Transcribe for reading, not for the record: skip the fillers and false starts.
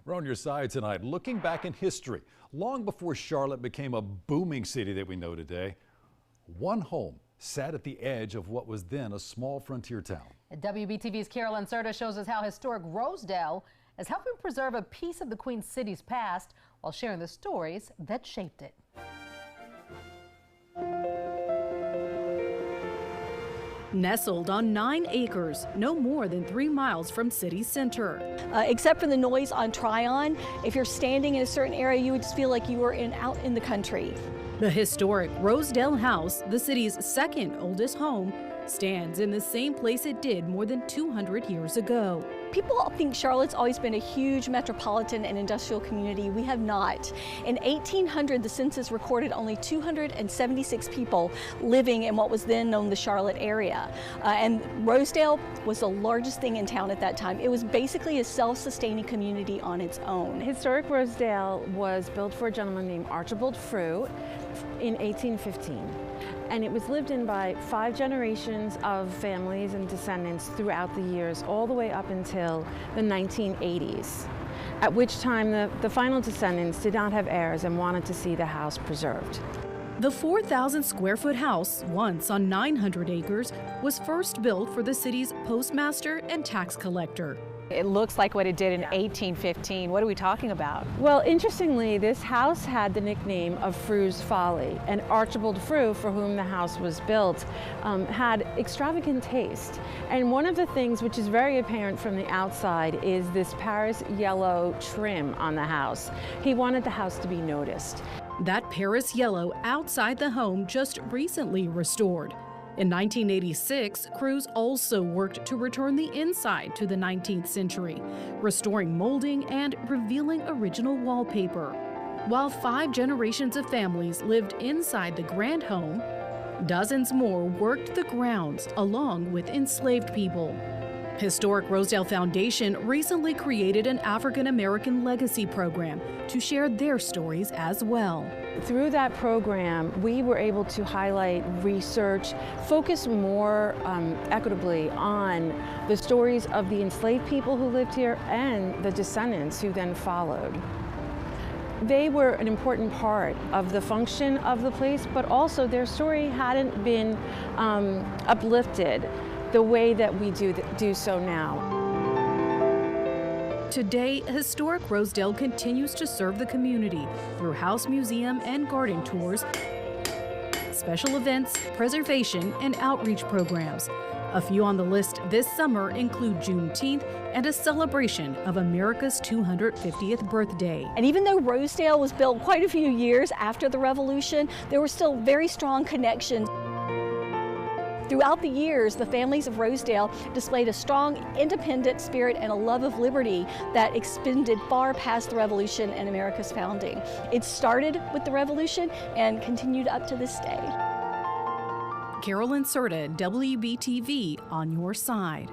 We're on your side tonight, looking back in history, long before Charlotte became a booming city that we know today. One home sat at the edge of what was then a small frontier town. WBTV's Carolyn Serta shows us how historic Rosedale is helping preserve a piece of the Queen City's past while sharing the stories that shaped it. Nestled on 9 acres, no more than 3 miles from city center. Except for the noise on Tryon, if you're standing in a certain area, you would just feel like you were out in the country. The historic Rosedale House, the city's second oldest home, stands in the same place it did more than 200 years ago. People think Charlotte's always been a huge metropolitan and industrial community. We have not. In 1800, the census recorded only 276 people living in what was then known the Charlotte area. And Rosedale was the largest thing in town at that time. It was basically a self-sustaining community on its own. Historic Rosedale was built for a gentleman named Archibald Frew in 1815. And it was lived in by 5 generations of families and descendants throughout the years, all the way up until the 1980s, at which time the final descendants did not have heirs and wanted to see the house preserved. The 4,000 square foot house, once on 900 acres, was first built for the city's postmaster and tax collector. It looks like what it did in 1815. What are we talking about? Well, interestingly, this house had the nickname of Frew's Folly, and Archibald Frew, for whom the house was built, had extravagant taste. And one of the things which is very apparent from the outside is this Paris yellow trim on the house. He wanted the house to be noticed. That Paris yellow outside the home just recently restored. In 1986, crews also worked to return the inside to the 19th century, restoring molding and revealing original wallpaper. While 5 generations of families lived inside the grand home, dozens more worked the grounds along with enslaved people. Historic Rosedale Foundation recently created an African American legacy program to share their stories as well. Through that program, we were able to highlight research, focus more equitably on the stories of the enslaved people who lived here and the descendants who then followed. They were an important part of the function of the place, but also their story hadn't been uplifted the way that we do so now. Today, historic Rosedale continues to serve the community through house museum and garden tours, special events, preservation, and outreach programs. A few on the list this summer include Juneteenth and a celebration of America's 250th birthday. And even though Rosedale was built quite a few years after the Revolution, there were still very strong connections. Throughout the years, the families of Rosedale displayed a strong independent spirit and a love of liberty that extended far past the Revolution and America's founding. It started with the Revolution and continued up to this day. Carolyn Serta, WBTV, on your side.